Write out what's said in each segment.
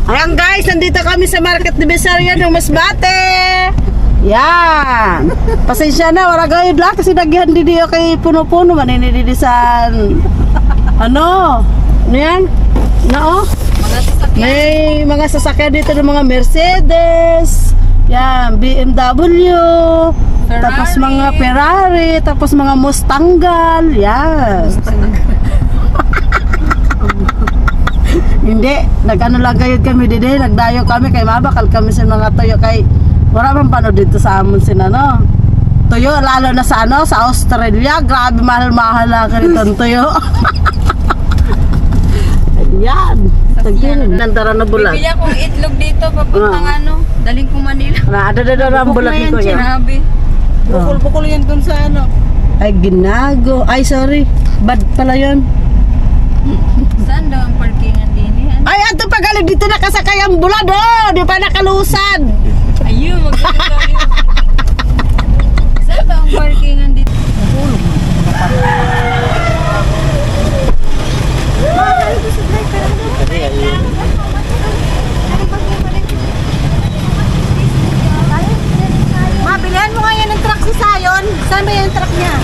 Ayan guys, nandito kami sa Market Divisoria ng Masbate. Yan. Pasensya na, wala gayod lang kasi nagyan di diyo kay puno-puno maninididisan. Ano? Ano yan? No? May mga sasakyan dito ng mga Mercedes. Yan, BMW. Ferrari. Tapos mga Ferrari, tapos mga Mustanggal. Yan. Hindi, nag-ano lang kayo kami dito, nagdayo kami kay mabakal kami sa mga tuyo kay wala bang pano dito sa amon sinano. Tuyo lalo na sa ano, sa Australia, grabe mahal-mahal na kanitong tuyo. Ayan. Tagin, nandara na bulan. Bibili akong itlog dito papuntang ano, daling ko Manila. Ada ang bulan ni kuya. Sinabi. Bukol-bukol yan dun sa ano. Ay, ginago. Ay, sorry. Bad pala yun. Saan daw ang parkingan din yan? Ay, ato pagaling dito nakasakay ang bulan, oh. Di pa nakalusan. Ayun, magkano tayo. Saan daw ang parkingan dito? Mabilihan mo nga yan ng truck si Sayon. Saan ba yung truck niya?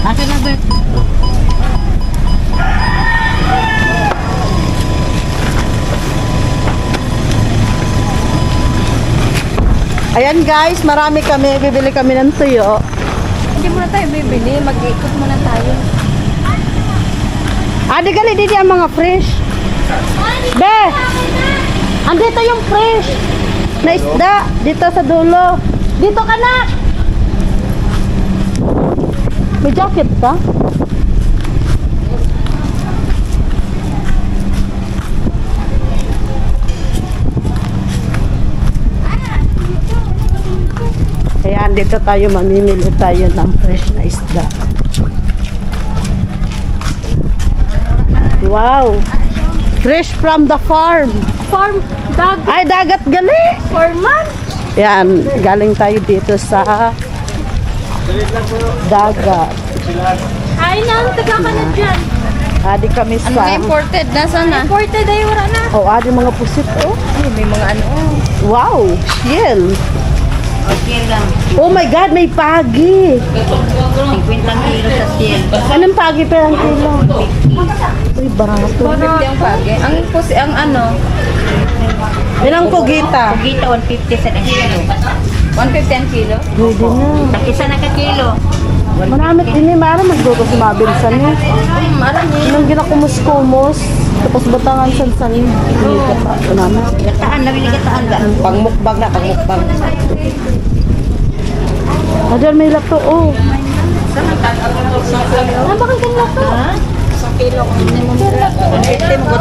Akin na, Bert. Ayan guys, marami kami. Bibili kami ng tuyo. Hindi muna tayo bibili, mag-ikot muna tayo. Di gali dito ang mga fresh. Be! Andito yung fresh na isda. Dito sa dulo. Dito ka na! May jacket ka? Ayan, dito tayo mamimili tayo ng fresh na isda. Wow! Fresh from the farm. Farm, Ay, dagat gali! farman. Yan, galing tayo dito sa dagat. Ay na, taga ka na dyan. Adi kami Ano sa... imported? Nasaan na? Imported ay wala na. Oh, adi mga pusit, oh. Ay, may mga ano. Wow! Shell! Okay lang. Oh my God, may pagi! 50 kilo sa siya. Anong pagi per ang kilo? Uy, barato. 150 ang pagi. Ang ano, Ilang kugita? Gita 150 sa kilo. 150 ang kilo? Pwede na. Isa na ka kilo. Marami ini mara magdugo sa mabilisan ni. Marami. Nang ginakumus-kumus, tapos batangan sansan. Ano? Gataan, nabili gataan ba? Pangmukbang na, pangmukbang. Adan may lato, oh. Ano ba kang lato? Sa kilo. 150 mo ko.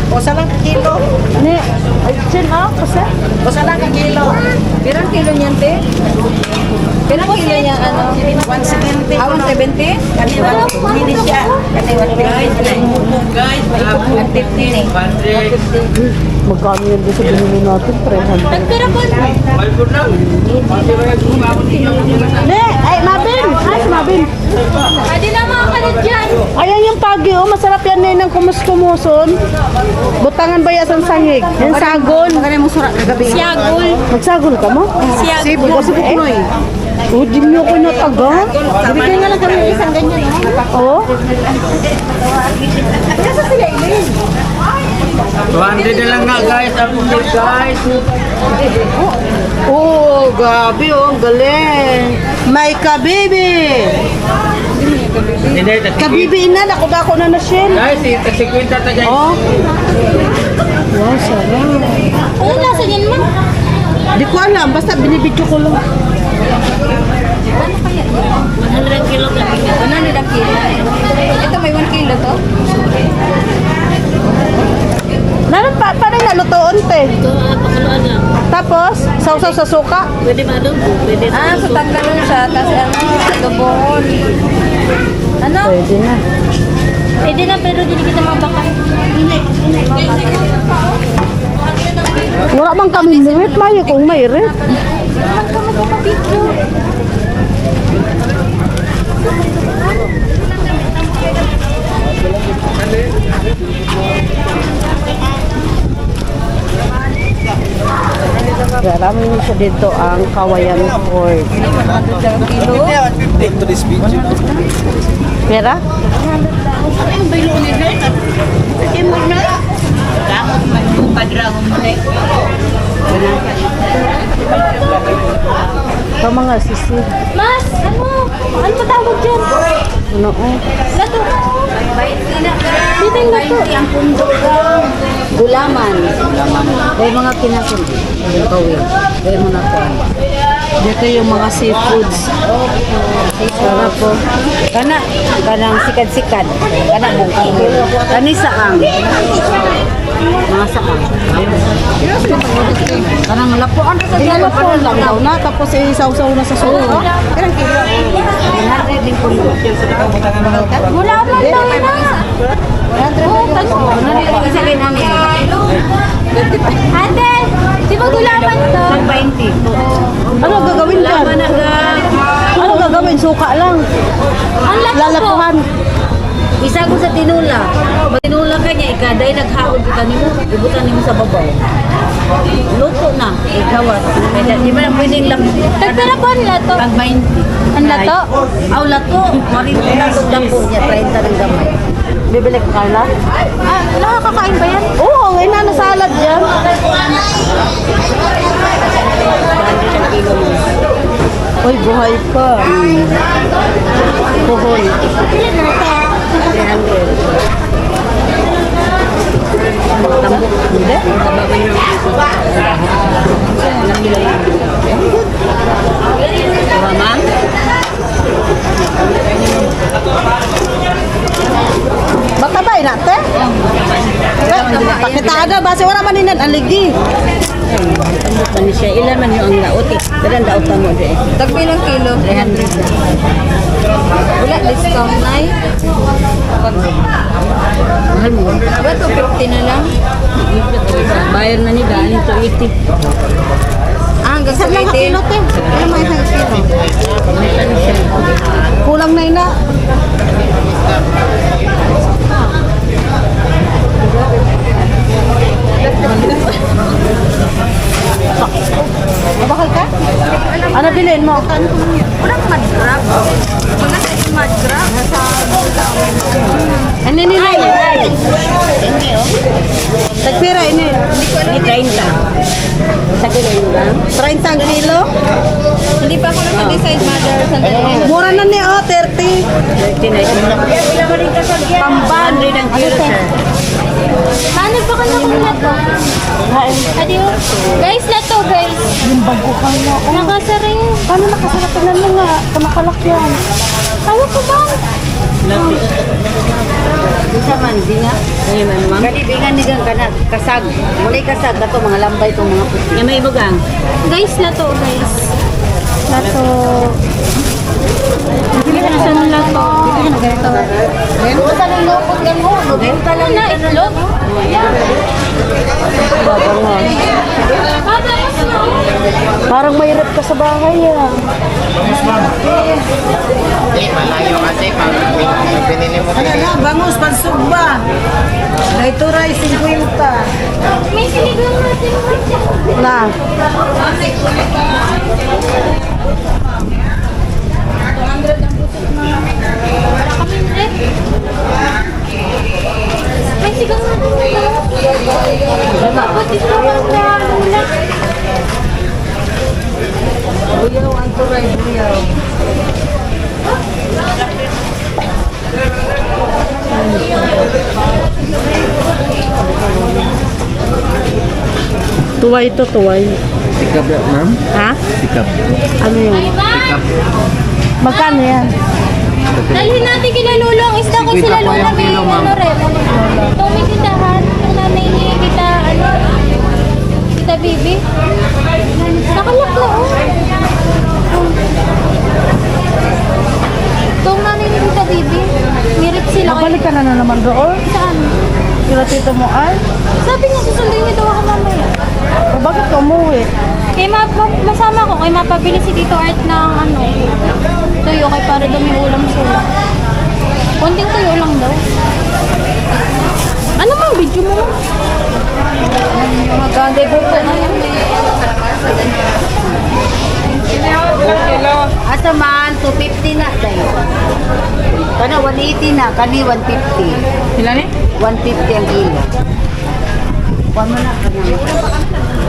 O sa lang kilo. Ni, ay, chin, ah, kasi. O sa lang kilo. Pirang kilo niyan, te? Pirang kilo niya, ano? 170. Ah, 170? Kanina, hindi siya. Kanina, 150. Guys, 150 eh. Magkano yun doon sa binili natin? 300. Pagpira po. Ne, ay, Mabin! Ay, si Mabin. Pwede na mga kalit dyan. Ayan yung pagi, oh. Masarap yan na ng kumus-kumuson. Butangan ba yan sa sangig? Yan sagol. Magkano mo surat kagabi? Siyagol. Magsagol ka mo? Siyagol. Kasi kukunoy. Oh, di nyo ko nataga. Bibigyan nga lang kami ng isang ganyan. Oh. Kasa sila ilin. 200 na lang nga guys, update guys. Oh, gabi, oh. Galing. May kabibi. Hindi, Kabibi na, dako-dako na na siya. guys, ito 50 ta guys. Oh. Wow, sarap. Ano nasa yan, ma? Di ko alam, basta binibidyo ko lang. 100 kilo lang. 100 ang kilo. Ito may 1 kilo to? Nanon pa, paano nalutoon, te? Ito, pakuluan lang. Tapos, sausaw sa suka. Pwede ba doon? Pwede. Ah, so tanggalon siya. Tapos ano, adobohon. Ano? Pwede na. Pwede na, pero hindi kita mabakal. Hindi. Wala bang kami merit, Maya, kung may rit. Naman ka magpapapicture. dito ang Kawayan Fort. Take to this beach. Pera? Ito mga sisi. Mas, ano? Ano ba tawag dyan? Ano oh? Lato. Dito yung lato. Ang pundok gulaman. May mga kinasin. Yung kawin. May mga kuwan. Dito yung mga seafoods. Sarap po. Kanang sikad-sikad. Kana bukid. Kani saang. Mga saang. Kanang lapuan sa Tingnan mo po lang daw na, tapos isaw-saw na sa sulo. Ilang kilo? 100 din po. Wala man lang na. 100 po. Isa rin namin. Ate, di ba gulaman to? 20. Ano gagawin dyan? Ano gagawin? Suka lang. Ang lato po. Lalapuhan. Isa ko sa tinula. Pag tinula ka niya, ikaday naghaon kita nimo, ibutan nimo sa babaw. Luto na, ikawat. Kaya di ba na pwedeng lang. Tagpera po ang lato? Tag 20. Ang lato? Aw, lato. Marin ko na itong dampo niya, 30 ng gamay. Bibili ka, Carla? Ah, nakakakain ba yan? Oo, inano salad dyan. Uy, buhay pa. Puhol. 300. Tambok. Hindi? Mama? Baka ba natin? Pakitaan base wala man inan aligi. Ano siya? Ilan man yung ang laot eh. Daran daot na mo deh. Tagpilang kilo? 300. Wala, discount na eh. Mahal mo. Ba ito, 50 na lang? Bayar na ni Dani to 80. Ah, hanggang sa 80? Kilo te. Ano mo isang kilo? May ano siya. Kulang na ina. Mabakal ka? Ano bilhin mo? Walang mad grab. Mga sa yung mad grab. Ano nila yun? Tagpira ini. Ni 30. Sa kilo yun lang. 30 ang kilo. Hindi pa ako nag-decide, mother. Sandali. Mura na ni 30. 30 na yun. Tamban. 100 ang kilo, sir. Paano pa kanya kung lato? Adiyo. Guys, lato, guys. Yung bago ka na. Nakasaring. Paano nakasalapinan mo nga? Kamakalak yan. Ayaw ko ba? Bisa man, di nga. Ay, man, ma'am. Kalibigan ni gang kana kasag. Mulay kasag dato mga lambay tong mga puti. Nga may ibagang. Guys, lato, guys. Lato. Bili ka na sa lato. Bili ka na ganito. Ganito ka ng lopot gan mo. Ganito ka lang na itlog. Parang mahirap ka sa bahay ah. Malayo kasi pag pinili mo kayo. Bangus, pansugba. Naituray, 50. May sinigang natin. Na. May sigang natin. Pati sa mga ulat. Buyaw, ang turay, buyaw. Tuway to, tuway. Sikap ya, ma'am? Ha? Sikap. Ano yun? Sikap. Magkano yan? Dalhin natin kila Lolo ang isda ko 50 sila po Lola yung may kilo, ma'am. ano rin. Itong may tindahan, yung nanay ni kita, ano, kita Bibi. Nakalak na, oh. Itong nanay ni kita Bibi, mirit sila. Nabalik ka na naman doon? Saan? Kila tito mo ay? Sabi niya, susunduin niya daw ako mamaya. O bakit ka umuwi? Kaya masama ko, kaya mapabili si Tito Art ng ano, tuyo, kay para daw may ulam sila. Konting tuyo lang daw. Ano mang video mo? Maganda po na yan. Asa man, 250 na tayo. Kana 180 na, kani 150. Ilan eh? 150 ang kilo. Kuha mo na.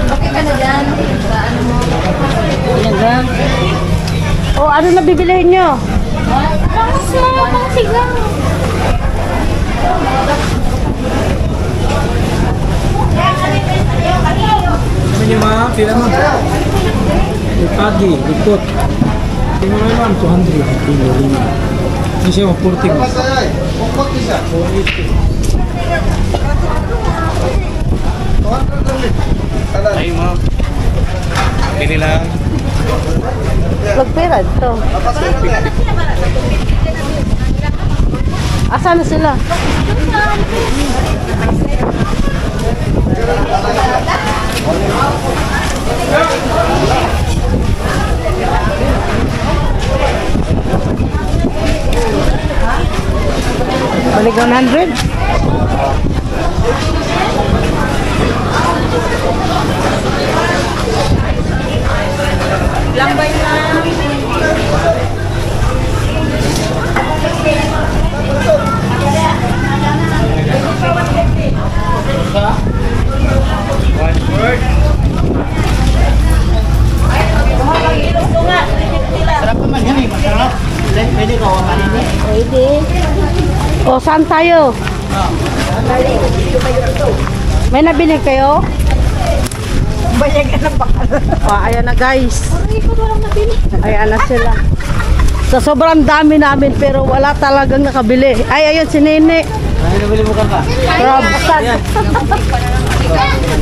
Okay ka na dyan. Ano mo? Yan lang. O, ano na bibilihin nyo? Pang sigang. Ano niyo mga? Pila mo? May pagi, ikot. Hindi mo naman, 200. Kilo, lima. Hindi siya, 40 mo. Ay mo. Pili lang. Magpira to. Asan na sila? Balik 100? Lambay na. Sarap naman yan eh, masarap. Pwede ka wakanin eh. Pwede. O, saan tayo? May nabili kayo? Bayag ka ng bakal. O, ayan na guys. Ay, ko walang nabili. Ayan na sila. Sa sobrang dami namin pero wala talagang nakabili. Ay, ayun si Nene. Ay, nabili mo ka ka. Crabsag.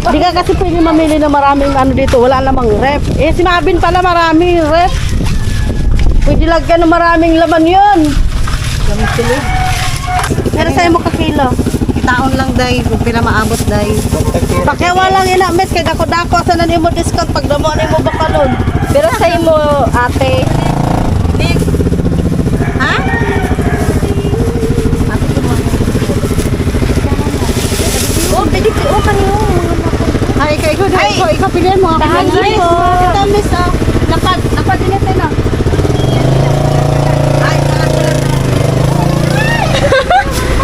Di ka kasi pwede mamili ng maraming ano dito. Wala namang rep. Eh, si Mabin pala maraming rep. Pwede lagyan ng maraming laman yun. Pero sa'yo mo kakilo. Taon lang day, kung pila maabot day. Pakiwa lang inamis kay dako-dako sa nan mo discount pag damo ni mo bakalon. Pero sa imo, ate. Ha? Oh, pwede ko. Oh, kanyo. Ay, ikaw pilihan mo. Tahan, guys. Ito, miss, oh. Napad din ito, no?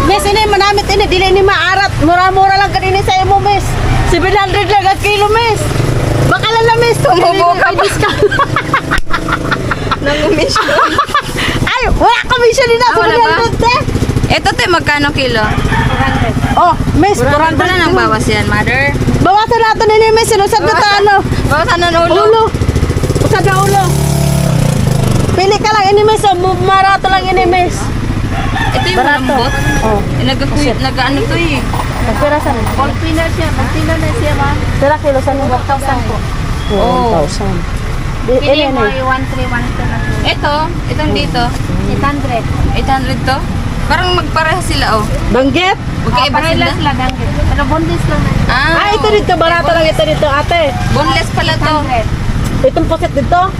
Miss, ini manamit ini, dili ni maarat. Mura-mura lang kanini sa imo, miss. 700 lang ang kilo, miss. Baka lang na, miss. Tumubo ka ba? Nangumisyon. Ay, wala commission din na. wala ba? 700, te. Ito te, magkano kilo? Oh, miss, 400 400 pala nang bawas yan, mother. Bawasan natin ini, miss. Sinusad na ta, ano? Bawasan ng ulo. Ulo. Usad na ulo. Pili ka lang ini, miss. Oh, marato lang ini, miss. Ito yung Barato. malambot. Oh. Nag-ano to eh. Magpira sa nila. Pina siya. Magpina na siya, ma. Pira kilo sa nila. 1,000 po. Oh. 1,000. Pili Ini, mo ini. yung 1,312 na. Itong dito. 800. 800 to. Parang magpareha sila oh. Banggit? Magkaiba sila. Parehas lang ang pero bondis lang na. Ah, ito dito. Barato lang ito dito, ate. Boneless pala to. 100. Itong poset dito.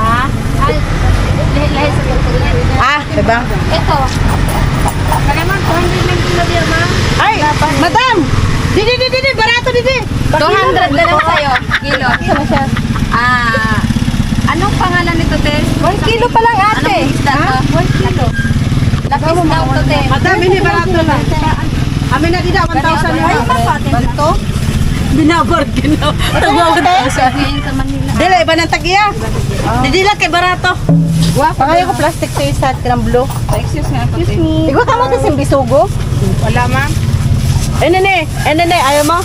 Ha? Ay, lahi sa pagkakas. Ah, diba? Ito. Kaya man, 200 lang kilo diya, ma. Ay, madam! Didi, barato didi. 200 na lang sa'yo. Kilo. Sama siya. Anong pangalan nito, te? 1 kilo pa lang, ate. Anong isda to? 1 kilo. Lapis daw to, te. Madam, ini barato lang. Amin na dida, 1,000 Ay, na. pa, Banto? Binabargain na. Ngayon sa Manila. Dila, iba ng tagiya. Didi lang kay barato. Pangayon ko plastic to isa at ng blue. Excuse me ako, te. Ikaw tama kasi bisugo. Wala, ma'am. Nene, ayaw mo?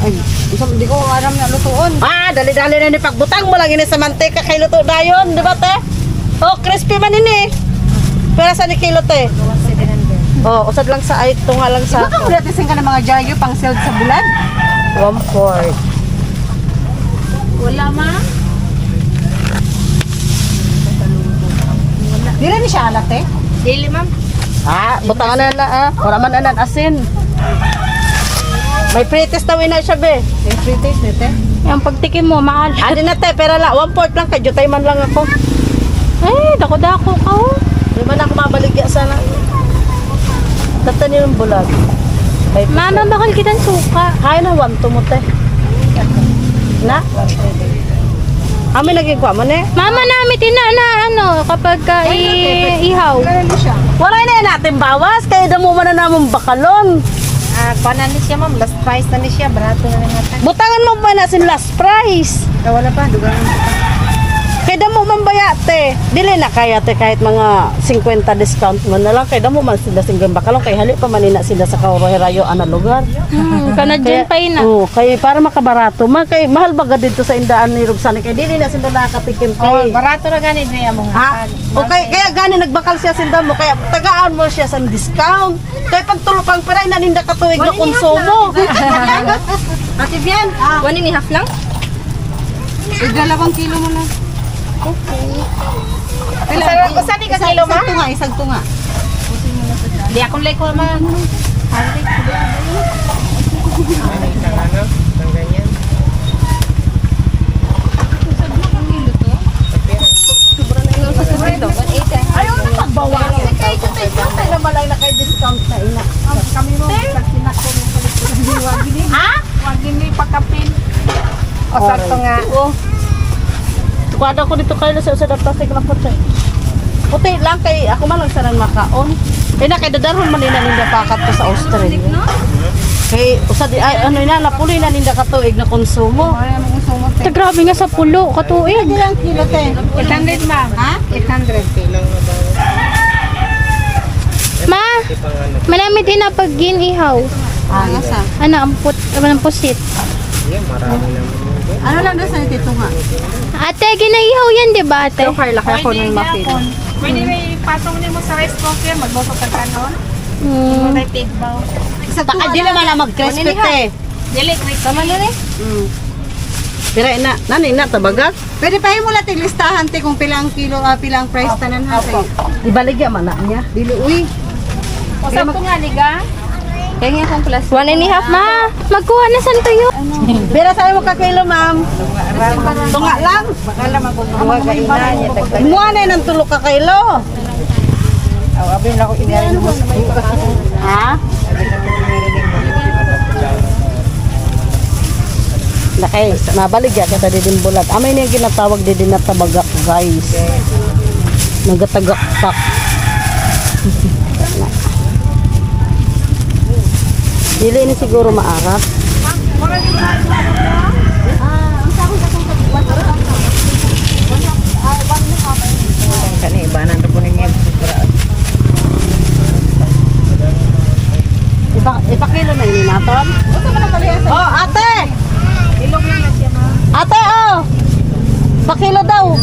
Ay, hindi ko aram na lutuon. Ah, dali-dali na ni pagbutang mo lang ini sa mantika kay luto dayon, di ba te? Oh, crispy man ini. Pero sa ni kilo te? Oh, usad lang sa ay tunga lang sa. Baka mula tising ka ng mga jayo pang seld sa bulan? 1/4. Wala, ma. Di rin siya alat eh. Dili, ma'am. Ah, butangan na ah. Wala man anan asin. May pretest daw ina siya be. Yung free taste nito eh. Yung pagtikim mo, mahal. Adi na te, pero la 1/4 lang kay jutay man lang ako. Eh, dako-dako ka, oh. Di man ako mabaligya sana. Tatan yung bulag. Mama, bakal kitang suka. Kaya na, 1 to mo, te. Na? Kami naging kwa mo, ne? Mama, namin na ano, kapag ihaw. Wala na yun natin bawas, kaya damo man na namang bakalon. Paano ni siya, ma'am? Last price na ni siya. Barato na lang natin. Butangan mo ba na sin last price? Wala pa. Dugangan ko pa. Kaya damo man bayate. Dili na kaya te kahit mga 50 discount mo na lang. Kaya damo man sila singgang bakalon. Kaya hali pa manina sila sa Kauro-Herayo ana lugar. Kanadyan pa yun Oo, kaya para makabarato. Kaya mahal baga dito sa indaan ni Robsani. Kaya dili na sila nakatikim kay. Barato na ganit niya mo. Ha? Okay, kaya gani nagbakal siya sinda mo. Kaya tagaan mo siya sa discount. Kaya pagtulupang peray naninda katuig na konsumo. Ate Bian, 1.5 lang? 2 kilo mo lang. Saan ka kilo, ma? Isang tunga. Di akong like ko, ma. Ayaw na magbawas. Kaya ito tayo na malay na kay discount na ina. Kami mo, pagsinak ko ng palit. Ha? Wagin ni pakapin. O, sakto nga. Oo. Tukwada ko dito kayo sa usad at plastic na puti. Puti lang kay ako man lang sarang makaon. Kaya na kay dadarhon man nila ninda pakat ko sa Australia. Kay usad ay ano ina napuli na ninda katuig na konsumo. Ta, grabe nga sa pulo, katuig. Ilang kilo te? 800, ma'am. Ha? 800. Ma, manamit na pag ginihaw. Ano sa? Ano, ang pusit. Ano lang daw sa tito nga? Ate, ginaihaw yan, di ba, ate? Carla kaya ko nang mapil. Pwede may patong niyo mo sa rice cooker, magboto ka kanon. Hmm. May tigbaw. Baka di naman na mag-crispy te. Dili, quick. Tama na rin. Pero ina, nani na tabaga? Pwede pa mo natin listahan te kung pilang kilo, pilang price tanan ha. Ibaligya man na niya. Dili, uy. O, sakto nga, liga. Kaya nga kung plus. 1.5, ma. Magkuha na san tuyo. Pero sa'yo mo ka kilo, ma'am? Tunga lang. Bakala magbubuha ka ina niya. Imuha na yun ng tulo ka kilo. Abin ako ina mo. Ha? Nakay, nabaligya ka sa didin bulat. Amay niya ginatawag didin na tabagak, guys. Nagatagak-tak. Dili ni siguro maarap. Kani ibanan ra po ninyo. Ipakilo na ini naton. Oh, ate! Ate, oh! Pakilo daw.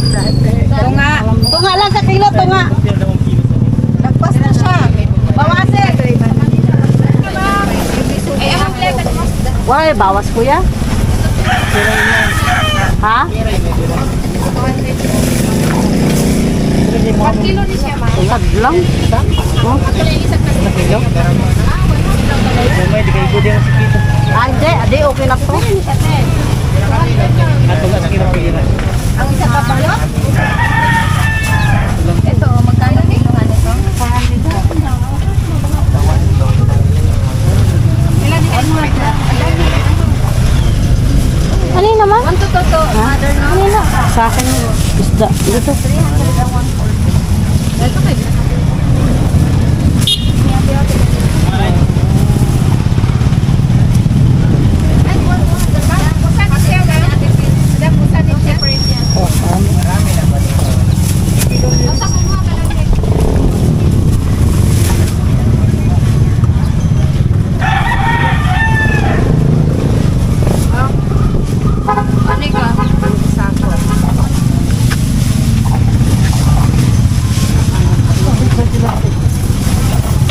Tunga. Tunga lang sa kilo, tunga. Nagpas na siya. Bawasin. Wala, bawas kuya. Ha? 1 kilo ni siya, ma. Tungad lang. Oh. Ah, hindi, okay na to. Ang isa pa ba yun? Ito, magkano kilohan ito? 400. Ilan ni Ano yun naman? 1 to 2 to. Mother, no? Ano yun? Sa akin, isda. Dito. Ito kayo.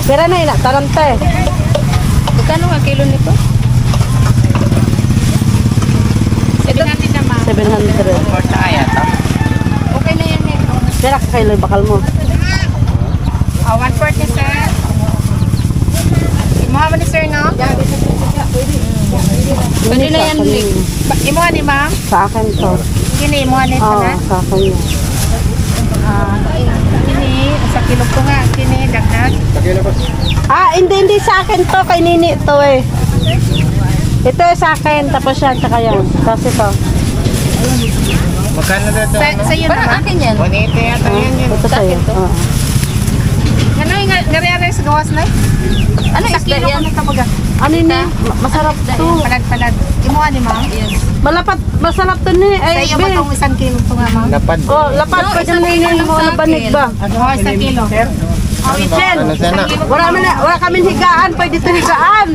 Pero na ina, tarante. Magkano nga kilo nito? Ito natin naman. 700. Okay na yan nito. Pero kailan bakal mo? 140, sir. Imuha mo ni sir, no? Pwede na yan, Nick. Imuha ni ma'am? Sa akin to. Kini, imuha ni ito Oo, na. sa akin yun. Kini, sa kilo ko nga. Kini, dagdag. Ah, hindi sa akin to, kay Nini to eh. Ito sa akin, tapos yan, tsaka yan. Tapos ito. Magkano na ito? Sa'yo Parang naman. akin yan. 180 yata yan yun. Ito sa'yo. Oo. Ano yung gari-gari sa gawas na? Ano Sa isda kilo yan? ko nagkabaga. Ano ni? Masarap to. Palad-palad. Imuha ni ma'am. Yes. Malapat, masarap to ni. Ay, Sa'yo ba be. itong 1 kilo ito nga ma'am? Lapad. Oh, lapat No, pa isang dyan kilo ni lang mo sa na banig akin. ba? Oo, 1 kilo. Oh, Chen. Ano sana? Wala kaming higaan, pwede ito higaan.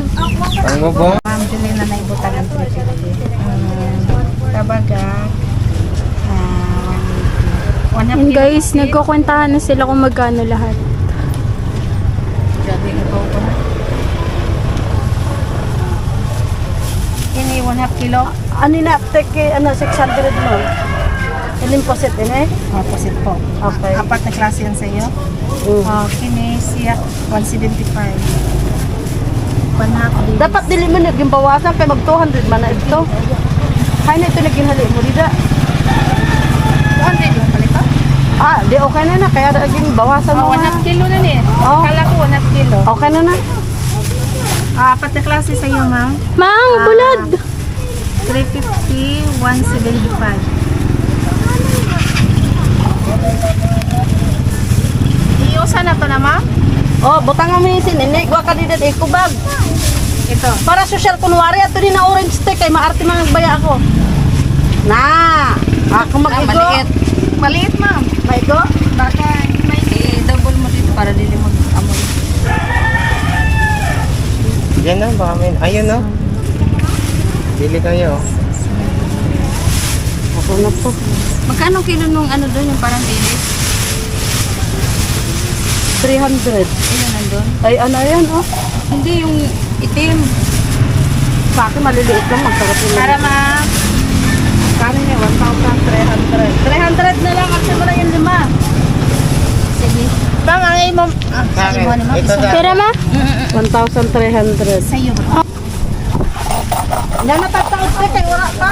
Pangbubong. Ma'am Julie na naibutan ng 350. Tabaga. Yan guys, nagkukwentahan na sila kung magkano lahat. Grabe ka po na. Ini 1/2 kilo. Ano na, take, 600 mo. Ilim po set ini? Opposite po. Okay. Apat na klase yan sa'yo. Kini siya 175. Panhapdi. Dapat dili mo naging bawasan kay mag 200 man na ito. Kaya na ito naging hali mo dida. 200 lang pala ito? Ah, di okay na na kaya naging bawasan mo. 1/2 kilo na niya. Oh. Kala ko 1/2 kilo. Okay na na. Apat na klase sa'yo ma'am. Mang, bulad! 350, 175. Iusa na to na ma'am? Oh, butang mo yung sininig, wa ka dida ikubag. Ito. Para social kunwari ato ni na orange stick kay maarte man baya ako. Na, ako mag-igo. Maliit. Maliit ma'am. Maigo? Baka may I-double mo dito para dili mag-amoy. Yan na, baka may... Ayun no. Bili kayo. Ako na po. Magkano kilo nung ano doon yung parang dilis? 300. Ayun nandun. Ay, ano yan, oh. Hindi yung itim. Sa akin, maliliit lang. Magsarap yung para ma'am. Kano niya? 1,300. 300 na lang. Kasi wala yung 5. Sige. Bang ang mo. Sa akin. Ito na. Pera ma? 1,300. Sa'yo. Yan natataot ka kay wala ka?